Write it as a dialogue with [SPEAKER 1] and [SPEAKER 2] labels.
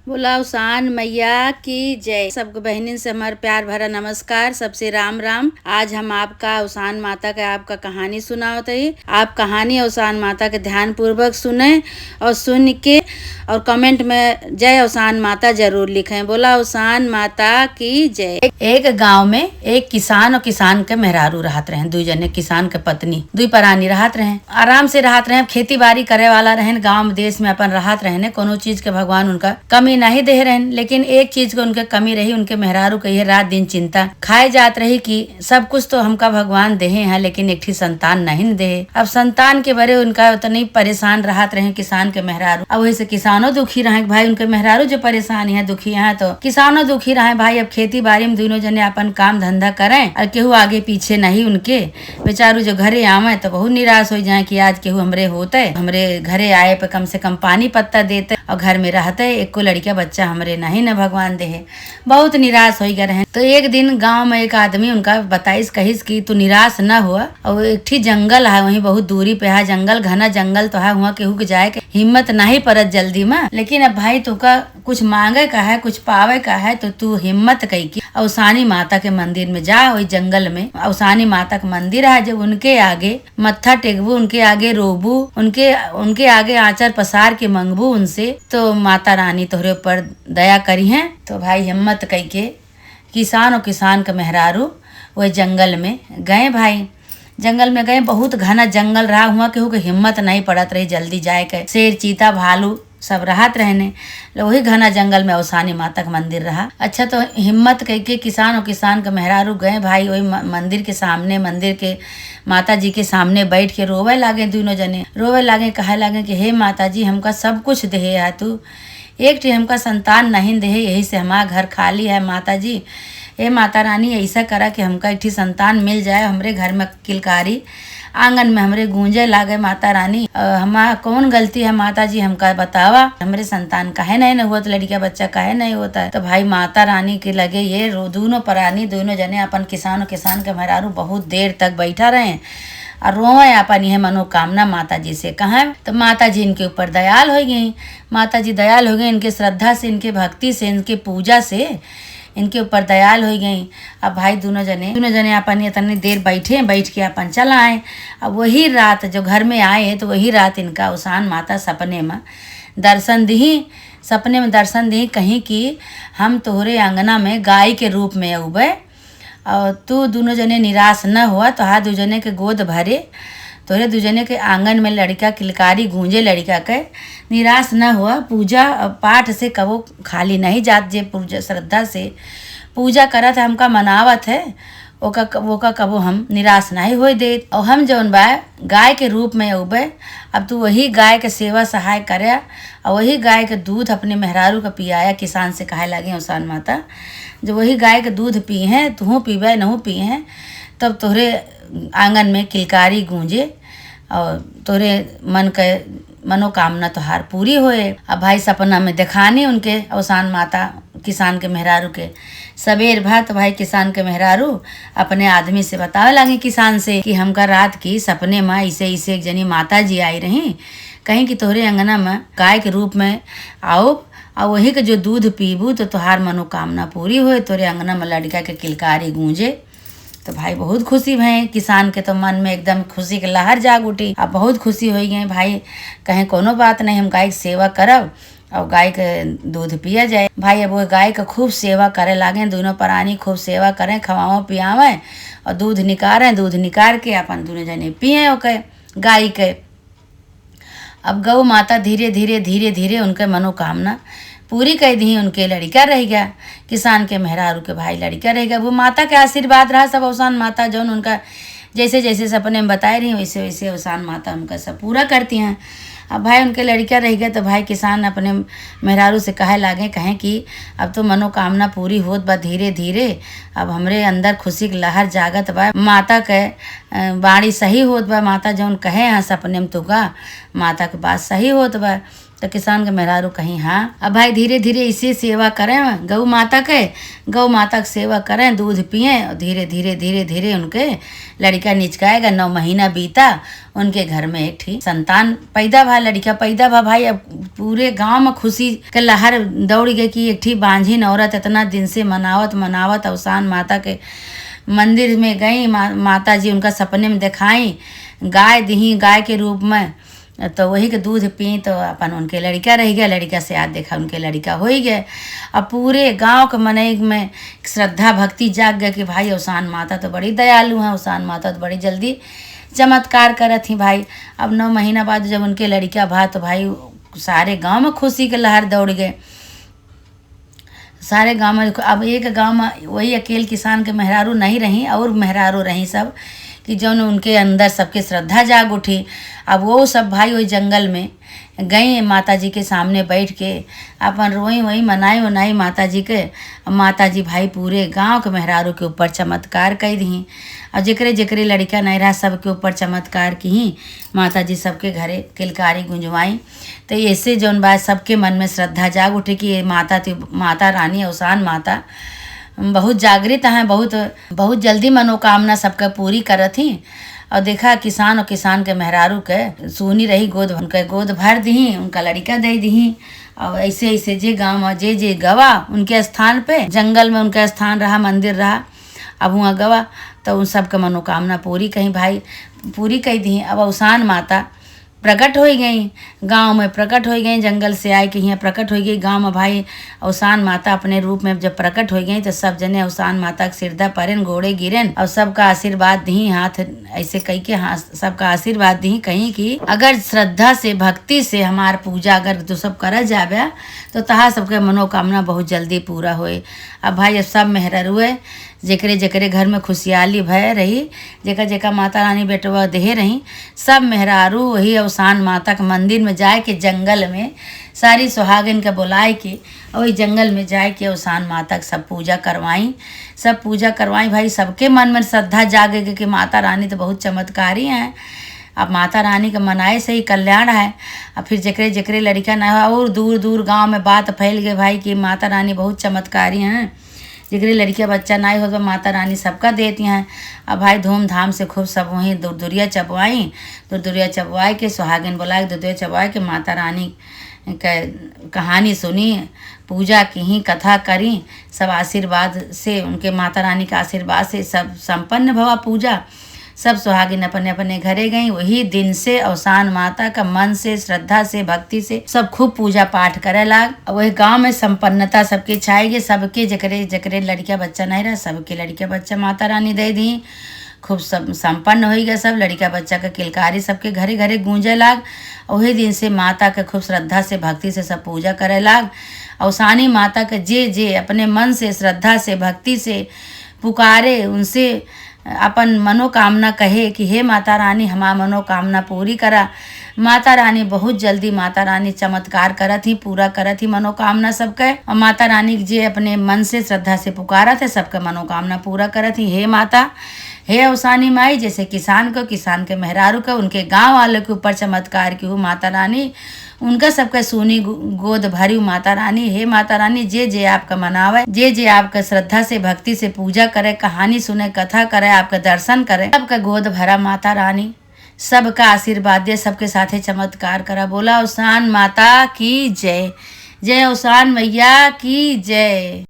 [SPEAKER 1] बोला उसान मैया की जय। सबको बहनिन से हमारा प्यार भरा नमस्कार। सबसे राम राम। आज हम आपका उसान माता का आपका कहानी सुनावत है। आप कहानी उसान माता के ध्यान पूर्वक सुने और सुन के और कमेंट में जय उसान माता जरूर लिखें। बोला उसान माता की जय। एक गांव में एक किसान और किसान के मेहरारू रहत रहे। दू जने किसान के पत्नी दुई परानी रहत रहे। आराम से रहत रहे। खेती बाड़ी करे वाला रहे। गांव देश में अपन रहत रहे। कोनो चीज के भगवान उनका कमी नहीं दे रहे। लेकिन एक चीज को उनके कमी रही। उनके मेहरारू कही रात दिन चिंता खाए जात रही कि सब कुछ तो हमका भगवान दे हैं, लेकिन एक संतान नहीं दे। अब संतान के बारे उनका उतनी परेशान रहत रहे किसान के मेहरारू। अब वही से किसानों दुखी रहे। भाई उनके मेहरारू जो परेशान है दुखी है तो किसानों दुखी रहे। भाई अब खेती बाड़ी में दोनों जने अपन काम धंधा करें और केहू आगे पीछे नहीं। उनके बेचारू जो घरे आवे तो बहुत निराश हो जाए कि आज केहू हमरे होते, हमरे घरे आए पे कम से कम पानी पत्ता देते और घर में रहते। एक को लड़का बच्चा हमरे नहीं न भगवान दे। बहुत निराश हो गए रहे। तो एक दिन गांव में एक आदमी उनका बताइस कहिस कि तू निराश न हुआ। और एक ठी जंगल है, वहीं बहुत दूरी पे है जंगल, घना जंगल तो है। वहाँ केहू के जाए के हिम्मत नहीं परत जल्दी में। लेकिन अब भाई तुका कुछ मांगे का है, कुछ पावे का है तो तू हिम्मत कही की औसानी माता के मंदिर में जा। वही जंगल में औसानी माता का मंदिर है। जब उनके आगे मत्था टेकबू, उनके आगे रोबू, उनके आगे आंचर पसार के मंगबू उनसे, तो माता रानी तोहरे ऊपर दया करी है। तो भाई हिम्मत कही के किसान और किसान के मेहरारू वही जंगल में गए। भाई जंगल में गए। बहुत घना जंगल रहा। हुआ केहू के हिम्मत नहीं पड़त रही जल्दी जाए के। शेर चीता भालू सब रहत रहने। वही घना जंगल में औसानी माता का मंदिर रहा। अच्छा तो हिम्मत कह के किसान और किसान के मेहरारू गए। भाई वही मंदिर के सामने, मंदिर के माता जी के सामने बैठ के रोवे लागे। दोनों जने रोवे लागे, कहे लागे कि हे माता जी हमका सब कुछ दे है तू, एक ठी हमका संतान नहीं दे, यही से हमारा घर खाली है माता जी। हे माता रानी ऐसा करा कि हमका एक ठी संतान मिल जाए। हमरे घर में किलकारी आंगन में हमरे गूंजे लागे माता रानी। हमारा कौन गलती है माता जी हमका बतावा। हमरे संतान काहे नहीं हुआ, तो लड़का बच्चा काहे नहीं होता है। तो भाई माता रानी के लगे ये दोनों परानी दोनों जने अपन किसान के मेहरारू बहुत देर तक बैठा रहे और रोए अपन यह मनोकामना माता जी से कहा। तो माता जी इनके ऊपर दयाल हो गई। माता जी दयाल हो गई। इनके श्रद्धा से, इनके भक्ति से, इनके पूजा से इनके ऊपर दयाल हो गई। अब भाई दोनों जने अपन इतनी देर बैठ के अपन चला आए। अब वही रात जो घर में आए तो वही रात इनका उसान माता सपने में दर्शन दी। कहीं कि हम तोहरे अंगना में गाय के रूप में उबे और तू दोनों जने निराश न हुआ। तो दू जने के गोद भरे, तोरे दू जने के आंगन में लड़का किलकारी गूंजे लड़का के। निराश न हुआ। पूजा पाठ से कबो खाली नहीं जात। जे पूजा श्रद्धा से पूजा करत है, हमका मनावत है, वो का कबो हम निराश नहीं हो दे। और हम जौन बा गाय के रूप में उबे। अब तू वही गाय के सेवा सहाय करे और वही गाय के दूध अपने मेहरारू का पियाया। किसान से कहे लगे उसान माता जो वही गाय के दूध पिए हैं तू पीबे नहू पिए हैं, तब तोहरे आंगन में किलकारी गूंजे और तोरे मन के मनोकामना तोहार पूरी होए। अब भाई सपना में दिखानी उनके औसान माता किसान के मेहरारू के। सबेर भा तो भाई किसान के मेहरारू अपने आदमी से बतावे लगे किसान से कि हमका रात की सपने में ऐसे एक जनी माता जी आई रही, कहीं कि तोहरे अंगना में गाय के रूप में आओ और वही के जो दूध पीबू तो तोहार मनोकामना पूरी होए, तोरे अंगना में लड़का के किलकारी गूंजे। तो भाई बहुत खुशी भई किसान के। तो मन में एकदम खुशी के लहर जाग उठी। अब बहुत खुशी हो गई। भाई कहीं कोनो बात नहीं, हम गाय की सेवा करब और गाय के दूध पिया जाए। भाई अब वो गाय के खूब सेवा करे लागे। दोनों प्राणी खूब सेवा करें, खवाओ पियावे और दूध निकाल के अपन दोनों जने पिए ओके गाय के। अब गौ माता धीरे धीरे उनके मनोकामना पूरी कर दी। उनके लड़का रह गया। किसान के मेहरारू के भाई लड़का रह गया। वो माता के आशीर्वाद रहा सब। औसान माता जो उनका जैसे सपने में बताए रही वैसे औसान माता उनका सब पूरा करती हैं। अब भाई उनके लड़का रह गया तो भाई किसान अपने मेहरारू से कहे लागे कहें कि अब तो मनोकामना पूरी होत बा धीरे धीरे। अब हमरे अंदर खुशी की लहर जागत बा। माता के बाणी सही होत बा। माता जौन कहे हैं सपने में तुका माता के बात सही होत बा। तो किसान के मेहरारू कहीं हाँ। अब भाई धीरे धीरे इसी सेवा करें गौ माता के, गौ माता की सेवा करें, दूध पिए और धीरे धीरे धीरे धीरे उनके लड़का निचकाएगा। 9 महीना बीता, उनके घर में एक ठीक संतान पैदा भा, लड़का पैदा भा। भाई अब पूरे गांव में खुशी के लहर दौड़ गई कि एक ठीक बांझिन औरत इतना दिन से मनावत मनावत अवसान माता के मंदिर में गई। माता जी उनका सपने में दिखाई, गाय दी, गाय के रूप में, तो वही के दूध पी तो अपन उनके लड़का रह गया। लड़का से आज देखा उनके लड़का हो ही गया। अब पूरे गांव के मन में श्रद्धा भक्ति जाग गया कि भाई अवसान माता तो बड़ी दयालु हैं, अवसान माता तो बड़ी जल्दी चमत्कार करत थी भाई। अब 9 महीना बाद जब उनके लड़का भा तो भाई सारे गांव में खुशी के लहर दौड़ गए। सारे गांव में अब एक गांव में वही अकेले किसान के मेहरारू नहीं रही और मेहरारू रही सब कि जौन उनके अंदर सबके श्रद्धा जाग उठी। अब वो सब भाई वही जंगल में गई माता जी के सामने बैठ के अपन रोई वही मनाई उनाई माता जी के। माता जी भाई पूरे गांव के मेहरारू के ऊपर चमत्कार कर दी और जकरे जकरे लड़का नहीं रहा सबके ऊपर चमत्कार की ही माता जी सबके घरे किलकारी गुंजवाई। तो ऐसे जौन बात सबके मन में श्रद्धा जाग उठी कि ये माता रानी अवसान माता बहुत जागृत हैं, बहुत बहुत जल्दी मनोकामना सबका पूरी करत ही। और देखा किसान और किसान के मेहरारू के सोनी रही गोद, उनके गोद भर दी, उनका लड़का दे दी। और ऐसे ऐसे जे गाँव में जे गवा उनके स्थान पे, जंगल में उनका स्थान रहा, मंदिर रहा, अब वहाँ गवा तो उन सब के मनोकामना पूरी कहीं भाई पूरी कही दी। अब अवसान माता प्रकट हो गई, गांव में प्रकट हो गई, जंगल से आए कि यहाँ प्रकट हो गई गांव में भाई। अवसान माता अपने रूप में जब प्रकट हो गई तो सब जने अवसान माता के सिरदा परेन, घोड़े गिरेन और सबका आशीर्वाद दी, हाथ ऐसे कही के हाँ सबका आशीर्वाद दी। कहीं कि अगर श्रद्धा से भक्ति से हमार पूजा अगर तो सब करल जावे तो तहा सबके मनोकामना बहुत जल्दी पूरा होए। अब भाई अब सब मेहरारूए जेकरे जेकरे घर में खुशहाली भय रही, जेका जेका माता रानी बेटवा दे रही, सब मेहरारू वही अवसान माता के मंदिर में जाए के जंगल में सारी सुहागिन के बुलाए के वही जंगल में जाए के अवसान माता के सब पूजा करवाई, सब पूजा करवाई। भाई सबके मन में श्रद्धा जागे कि माता रानी तो बहुत चमत्कारी हैं। अब माता रानी का मनाए से ही कल्याण है। अब फिर जकरे जकरे लड़का ना हो और दूर दूर गांव में बात फैल गई भाई कि माता रानी बहुत चमत्कारी हैं, जिगरे लड़कियाँ बच्चा ना हो तो माता रानी सबका देती हैं। अब भाई धूमधाम से खूब सब वहीं दूरदुरिया चबवाई, दूरदुरिया चबवाए के सुहागिन बुलाए, दूरदुरिया चबवाए के माता रानी का कहानी सुनी, पूजा की ही कथा करी, सब आशीर्वाद से उनके माता रानी के आशीर्वाद से सब संपन्न भवा पूजा। सब सुहागिन अपने अपने घरे गई। वही दिन से अवसान माता का मन से श्रद्धा से भक्ति से सब खूब पूजा पाठ करे लाग। वही गांव में संपन्नता सबके छाएगी। सबके जकरे जकरे लड़किया बच्चा नहीं रहा सबके लड़किया बच्चा माता रानी दे दी। खूब सब संपन्न हो गया, सब लड़का बच्चा का किलकारी सबके घरे घरे गूंजे लाग। वही दिन से माता के खूब श्रद्धा से भक्ति से सब पूजा करे लाग। अवसानी माता के जे जे अपने मन से श्रद्धा से भक्ति से पुकारे, उनसे अपन मनोकामना कहे कि हे माता रानी हमार मनोकामना पूरी करा। माता रानी बहुत जल्दी माता रानी चमत्कार करत ही, पूरा करत ही मनोकामना सबके। और माता रानी जे अपने मन से श्रद्धा से पुकारत है सबका मनोकामना पूरा करत ही। हे माता, हे अवसानी माई, जैसे किसान को, किसान के मेहरारू को, उनके गांव वाले के ऊपर चमत्कार की हो माता रानी, उनका सबका सोनी गोद भरी माता रानी। हे माता रानी, जे जे आपका मनावे, जे जे आपका श्रद्धा से भक्ति से पूजा करे, कहानी सुने, कथा करे, आपका दर्शन करे, सबका गोद भरा माता रानी, सबका आशीर्वाद दे, सबके साथे चमत्कार करा। बोला अवसान माता की जय, जय अवसान मैया की जय।